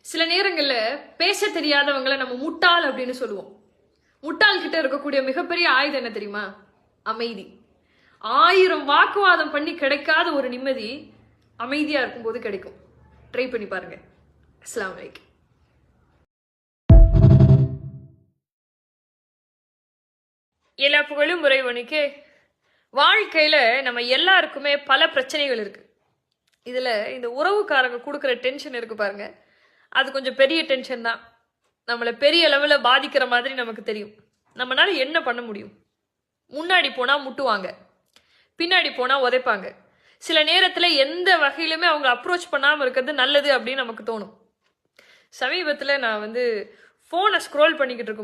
சில நேரங்கள்ல பேச தெரியாதவங்களை நம்ம முட்டாள் அப்படின்னு சொல்லுவோம். முட்டாள் கிட்ட இருக்கக்கூடிய மிகப்பெரிய ஆயுதம் என்ன தெரியுமா? அமைதி. 1000 வாக்குவாதம் பண்ணி கிடைக்காத ஒரு நிம்மதி அமைதியா இருக்கும்போது கிடைக்கும். ட்ரை பண்ணி பாருங்க. அஸ்ஸலாமு அலைக்கும். எல்லா புகழும் இறைவனுக்கே. வாழ்க்கையில நம்ம எல்லாருக்குமே பல பிரச்சனைகள் இருக்கு. இதுல இந்த உறவுக்காரங்க கொடுக்குற டென்ஷன் இருக்கு பாருங்க, அது கொஞ்சம் பெரிய டென்ஷன் தான். நம்மளை பெரிய லெவல்ல பாதிக்கிற மாதிரி நமக்கு தெரியும். நம்மளால என்ன பண்ண முடியும்? முன்னாடி போனா முட்டுவாங்க, பின்னாடி போனா உதைப்பாங்க. சில நேரத்துல எந்த வகையிலுமே அவங்க அப்ரோச் பண்ணாம இருக்கிறது நல்லது அப்படின்னு நமக்கு தோணும். சமீபத்துல நான் போனை ஸ்க்ரோல் பண்ணிக்கிட்டு இருக்கும்